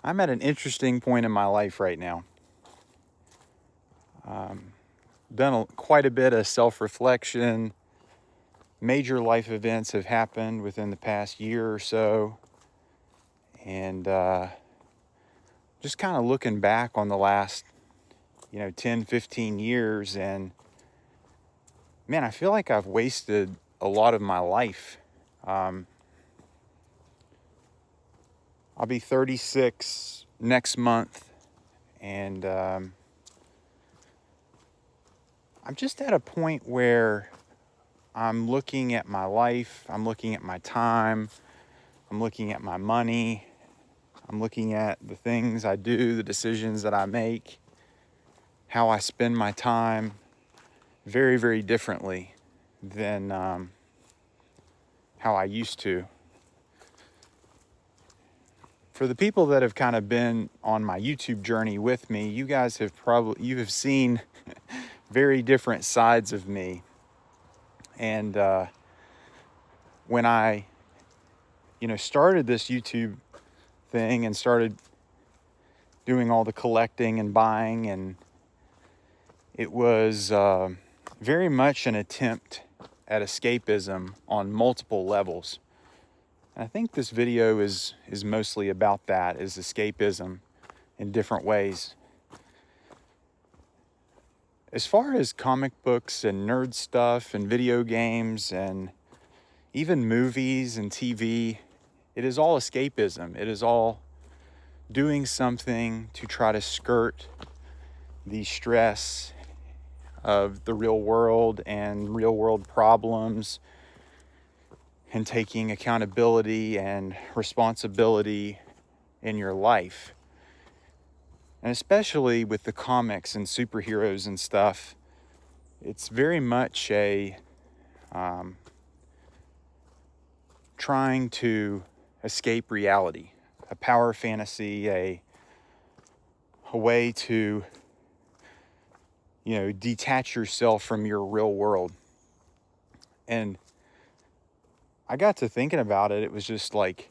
I'm at an interesting point in my life right now. Done quite a bit of self-reflection. Major life events have happened within the past year or so. And just kind of looking back on the last, 10, 15 years. And man, I feel like I've wasted a lot of my life. I'll be 36 next month. And I'm just at a point where I'm looking at my life, I'm looking at my time, I'm looking at my money, I'm looking at the things I do, the decisions that I make, how I spend my time very, very differently than how I used to. For the people that have kind of been on my YouTube journey with me, you guys have seen very different sides of me. And when I, started this YouTube thing and started doing all the collecting and buying, and it was very much an attempt at escapism on multiple levels. And I think this video is mostly about that, is escapism in different ways. As far as comic books and nerd stuff and video games and even movies and TV, it is all escapism. It is all doing something to try to skirt the stress of the real world and real world problems, and taking accountability and responsibility in your life. And especially with the comics and superheroes and stuff, it's very much a trying to escape reality, a power fantasy, a way to, detach yourself from your real world. And I got to thinking about it. It was just like,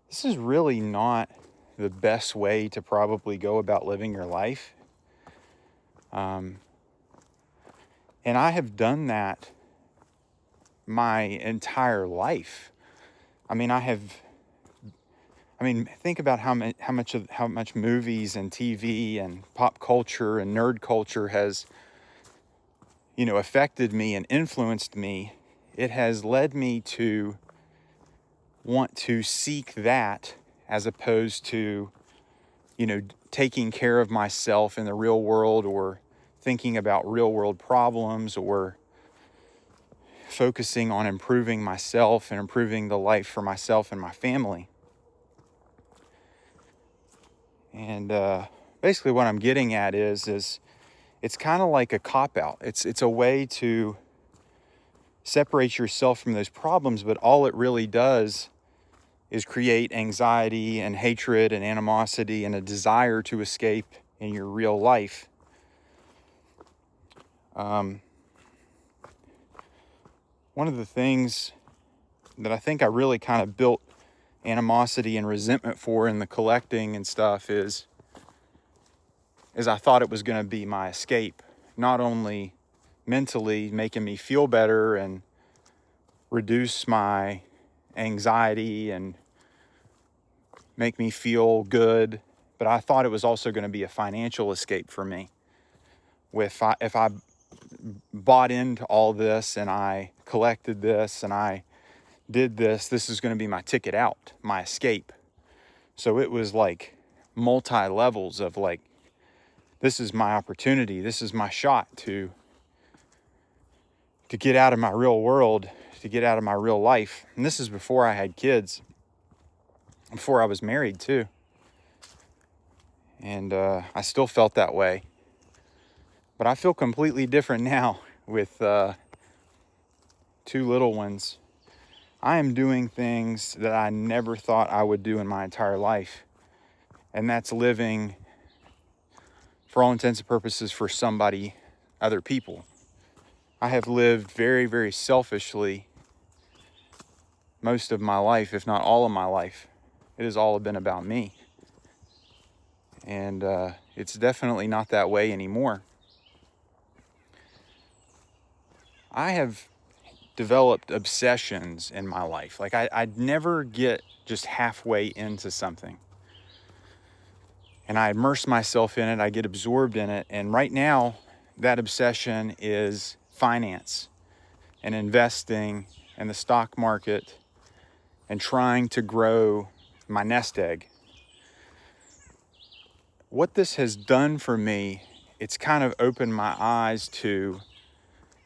this is really not the best way to probably go about living your life. And I have done that my entire life. Think about how much movies and TV and pop culture and nerd culture has, affected me and influenced me. It has led me to want to seek that as opposed to, taking care of myself in the real world, or thinking about real world problems, or focusing on improving myself and improving the life for myself and my family. And basically what I'm getting at is it's kind of like a cop-out. It's a way to separate yourself from those problems, but all it really does is create anxiety and hatred and animosity and a desire to escape in your real life. One of the things that I think I really kind of built animosity and resentment for in the collecting and stuff is I thought it was going to be my escape, not only mentally making me feel better and reduce my anxiety and make me feel good, but I thought it was also going to be a financial escape for me. If I bought into all this and I collected this and I did this is going to be my ticket out, my escape. So it was like multi-levels of like, this is my opportunity, this is my shot to get out of my real world, to get out of my real life. And this is before I had kids, before I was married too. And I still felt that way. But I feel completely different now with 2 little ones. I am doing things that I never thought I would do in my entire life. And that's living, for all intents and purposes, for somebody, other people. I have lived very, very selfishly most of my life, if not all of my life, It has all been about me. And it's definitely not that way anymore. I have developed obsessions in my life. Like I'd never get just halfway into something. And I immerse myself in it, I get absorbed in it. And right now, that obsession is finance and investing in the stock market and trying to grow my nest egg. What this has done for me, it's kind of opened my eyes to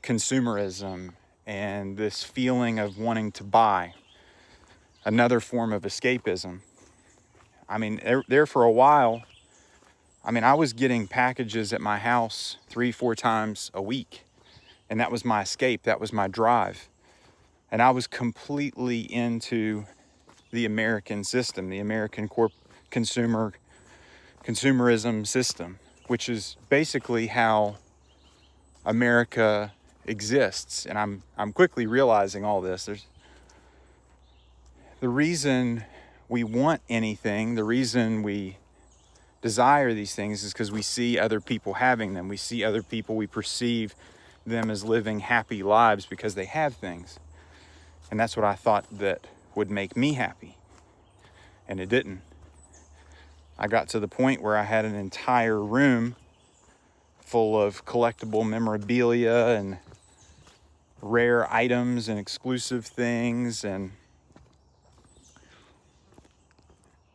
consumerism and this feeling of wanting to buy, another form of escapism. I mean, there for a while, I was getting packages at my house 3-4 times a week, and that was my escape, that was my drive. And I was completely into the American system, the American consumerism system, which is basically how America exists. And I'm quickly realizing all this. The reason we want anything, the reason we desire these things is because we see other people having them. We see other people, we perceive them as living happy lives because they have things. And that's what I thought that would make me happy. And it didn't. I got to the point where I had an entire room full of collectible memorabilia and rare items and exclusive things, and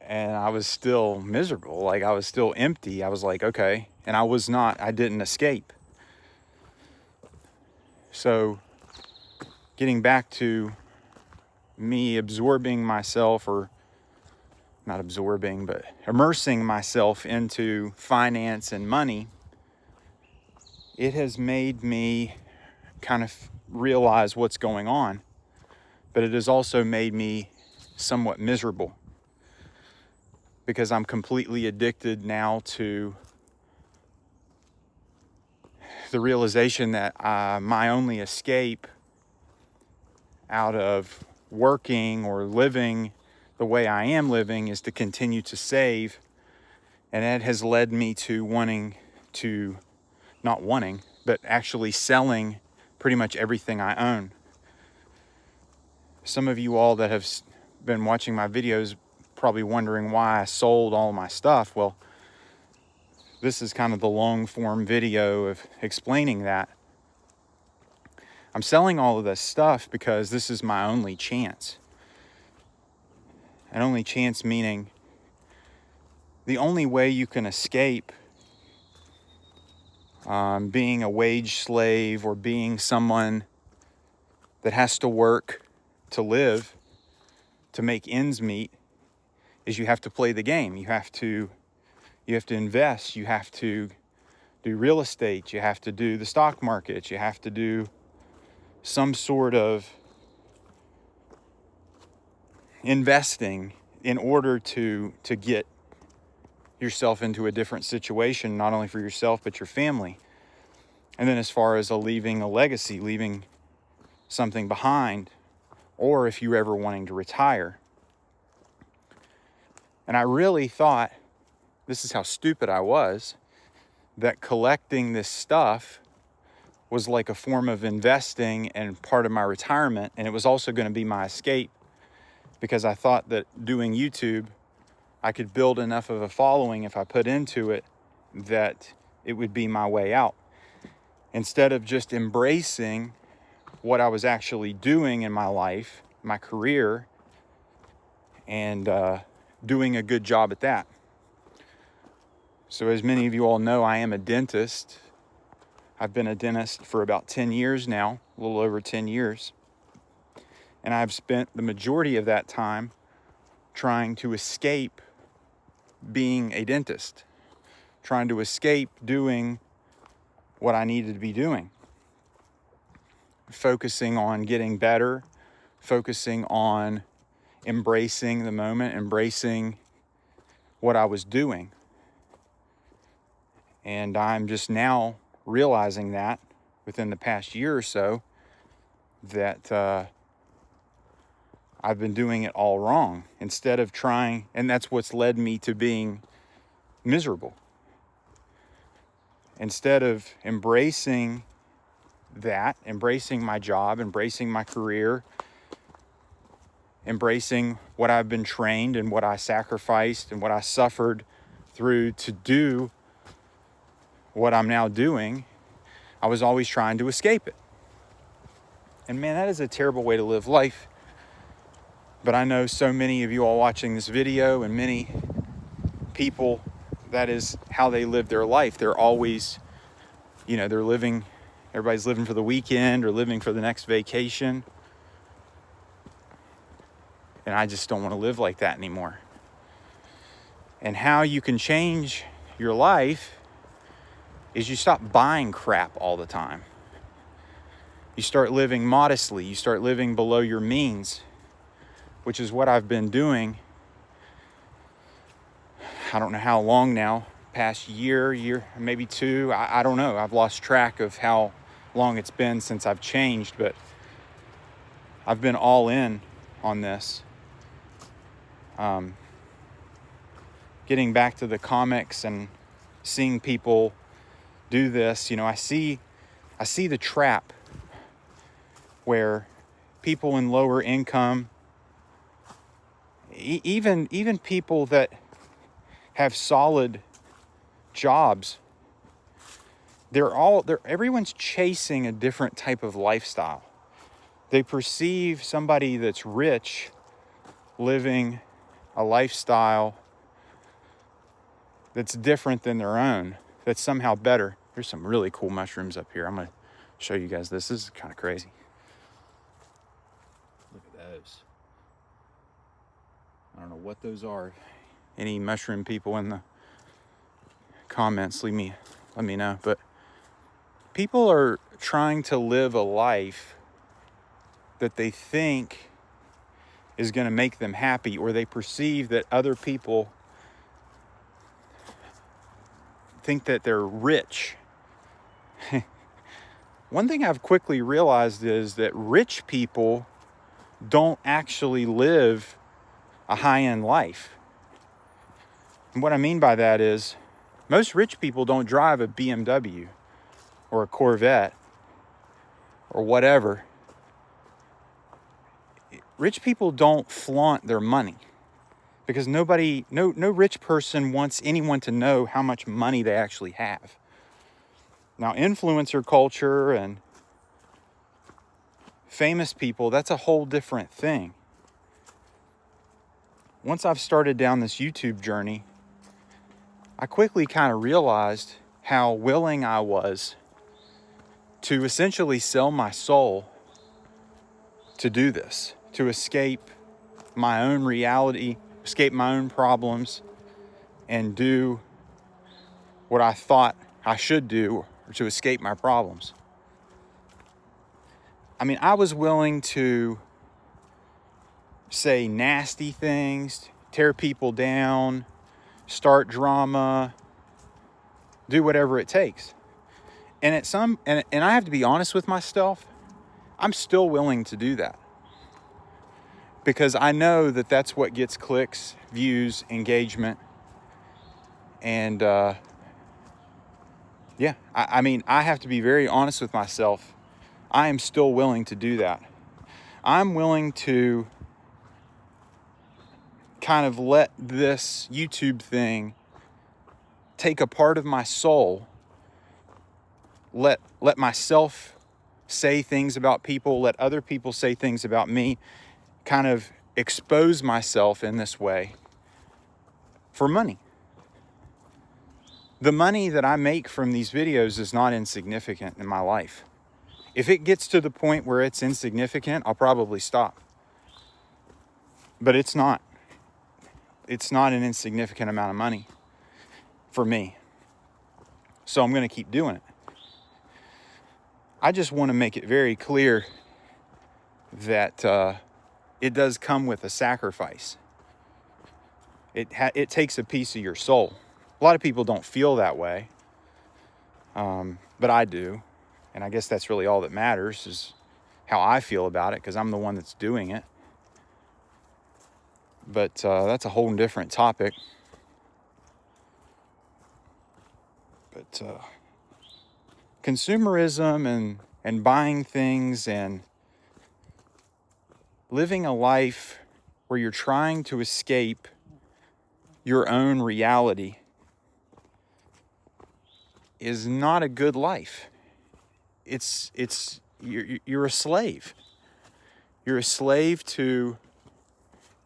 I was still miserable. Like, I was still empty. I was like, okay. And I didn't escape. So getting back to me absorbing myself, or not absorbing, but immersing myself into finance and money, it has made me kind of realize what's going on, but it has also made me somewhat miserable because I'm completely addicted now to the realization that my only escape out of working or living the way I am living is to continue to save. And that has led me to not wanting, but actually selling pretty much everything I own. Some of you all that have been watching my videos probably wondering why I sold all my stuff. Well, this is kind of the long form video of explaining that. I'm selling all of this stuff because this is my only chance. An only chance meaning the only way you can escape being a wage slave or being someone that has to work to live, to make ends meet, is you have to play the game. You have to invest. You have to do real estate. You have to do the stock market. You have to do some sort of investing in order to get yourself into a different situation, not only for yourself, but your family. And then as far as leaving a legacy, leaving something behind, or if you're ever wanting to retire. And I really thought, this is how stupid I was, that collecting this stuff was like a form of investing and part of my retirement. And it was also going to be my escape, because I thought that doing YouTube, I could build enough of a following if I put into it that it would be my way out. Instead of just embracing what I was actually doing in my life, my career, and doing a good job at that. So as many of you all know, I am a dentist. I've been a dentist for about 10 years now, a little over 10 years. And I've spent the majority of that time trying to escape being a dentist, trying to escape doing what I needed to be doing, focusing on getting better, focusing on embracing the moment, embracing what I was doing. And I'm just now realizing that within the past year or so, that I've been doing it all wrong instead of trying, and that's what's led me to being miserable. Instead of embracing that, embracing my job, embracing my career, embracing what I've been trained and what I sacrificed and what I suffered through to do what I'm now doing, I was always trying to escape it. And man, that is a terrible way to live life. But I know so many of you all watching this video, and many people, that is how they live their life. They're always, everybody's living for the weekend or living for the next vacation. And I just don't want to live like that anymore. And how you can change your life is you stop buying crap all the time. You start living modestly. You start living below your means, which is what I've been doing. I don't know how long now, past year, maybe two. I don't know. I've lost track of how long it's been since I've changed, but I've been all in on this. Getting back to the comics and seeing people do this, I see the trap where people in lower income, even people that have solid jobs, everyone's chasing a different type of lifestyle. They perceive somebody that's rich living a lifestyle that's different than their own, that's somehow better. There's some really cool mushrooms up here. I'm going to show you guys this. This is kind of crazy. Look at those. I don't know what those are. Any mushroom people in the comments, let me know. But people are trying to live a life that they think is going to make them happy, or they perceive that other people think that they're rich. One thing I've quickly realized is that rich people don't actually live a high-end life. And what I mean by that is most rich people don't drive a BMW or a Corvette or whatever. Rich people don't flaunt their money, because no rich person wants anyone to know how much money they actually have. Now, influencer culture and famous people, that's a whole different thing. Once I've started down this YouTube journey, I quickly kind of realized how willing I was to essentially sell my soul to do this, to escape my own reality, escape my own problems, and do what I thought I should do to escape my problems. I mean, I was willing to say nasty things, tear people down, start drama, do whatever it takes. And I have to be honest with myself, I'm still willing to do that. Because I know that that's what gets clicks, views, engagement. And I have to be very honest with myself. I am still willing to do that. I'm willing to kind of let this YouTube thing take a part of my soul. Let myself say things about people, let other people say things about me, kind of expose myself in this way for money. The money that I make from these videos is not insignificant in my life. If it gets to the point where it's insignificant, I'll probably stop. But it's not. It's not an insignificant amount of money for me. So I'm going to keep doing it. I just want to make it very clear that it does come with a sacrifice. It takes a piece of your soul. A lot of people don't feel that way, but I do. And I guess that's really all that matters, is how I feel about it, because I'm the one that's doing it. But that's a whole different topic. But consumerism and buying things and living a life where you're trying to escape your own reality is not a good life. You're a slave. You're a slave to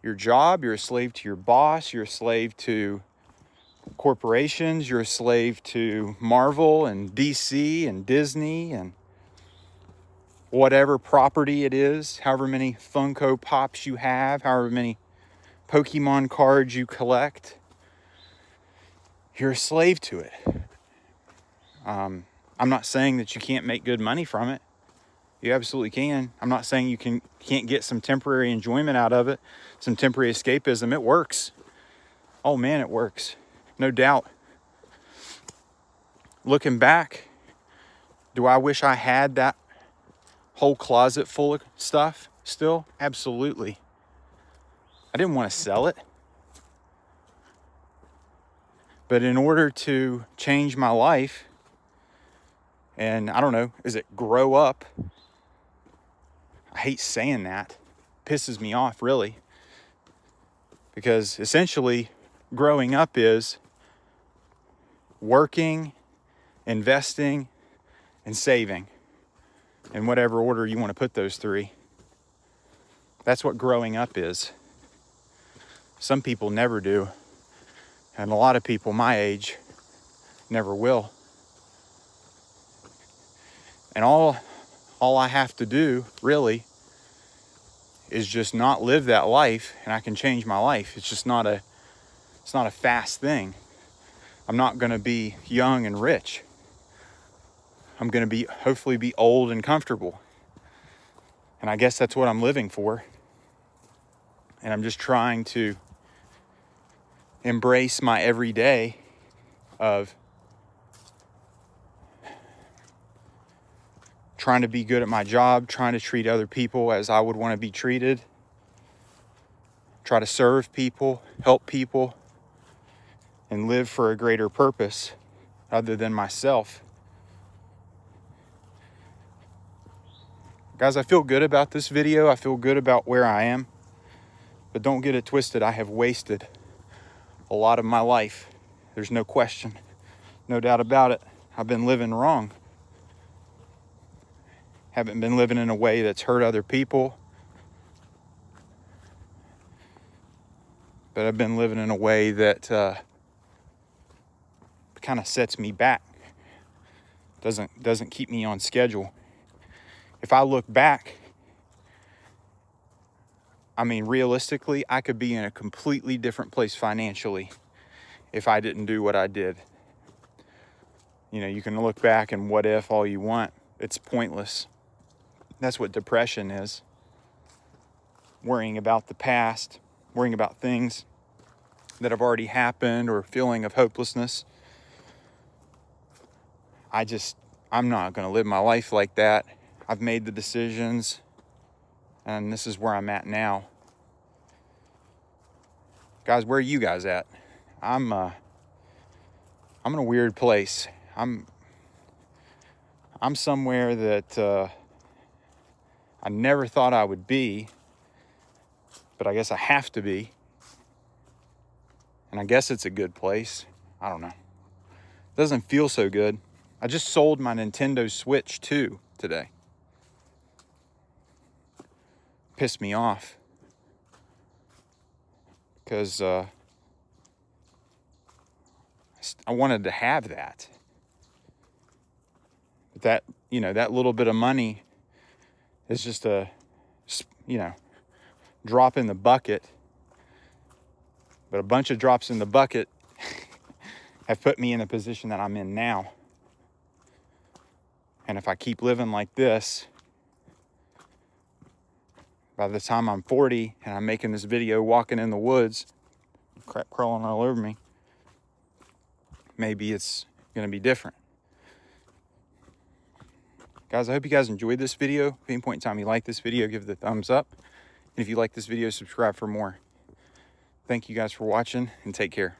your job, you're a slave to your boss, you're a slave to corporations, you're a slave to Marvel and DC and Disney and whatever property it is, however many Funko Pops you have, however many Pokemon cards you collect. You're a slave to it. I'm not saying that you can't make good money from it. You absolutely can. I'm not saying you can't get some temporary enjoyment out of it, some temporary escapism. It works. Oh man, it works. No doubt. Looking back, do I wish I had that whole closet full of stuff still? Absolutely. I didn't want to sell it. But in order to change my life, and I don't know, is it grow up? I hate saying that. It pisses me off, really. Because essentially, growing up is working, investing, and saving. In whatever order you want to put those three. That's what growing up is. Some people never do. And a lot of people my age never will. And all I have to do, really, is just not live that life, and I can change my life. It's not a fast thing. I'm not going to be young and rich. I'm going to hopefully be old and comfortable. And I guess that's what I'm living for. And I'm just trying to embrace my everyday of trying to be good at my job, trying to treat other people as I would want to be treated, try to serve people, help people, and live for a greater purpose other than myself. Guys, I feel good about this video. I feel good about where I am. But don't get it twisted. I have wasted a lot of my life. There's no question. No doubt about it. I've been living wrong. Haven't been living in a way that's hurt other people. But I've been living in a way that kind of sets me back. Doesn't keep me on schedule. If I look back, I mean, realistically, I could be in a completely different place financially if I didn't do what I did. You know, you can look back and what if all you want. It's pointless. That's what depression is. Worrying about the past, worrying about things that have already happened, or feeling of hopelessness. I'm not going to live my life like that. I've made the decisions, and this is where I'm at now. Guys, where are you guys at? I'm in a weird place. I'm somewhere that I never thought I would be, but I guess I have to be. And I guess it's a good place. I don't know. It doesn't feel so good. I just sold my Nintendo Switch 2 today. Pissed me off. Because I wanted to have that. But that little bit of money is just a, drop in the bucket. But a bunch of drops in the bucket have put me in the position that I'm in now. And if I keep living like this, by the time I'm 40 and I'm making this video walking in the woods, crap crawling all over me, maybe it's going to be different. Guys, I hope you guys enjoyed this video. At any point in time you like this video, give it a thumbs up. And if you like this video, subscribe for more. Thank you guys for watching, and take care.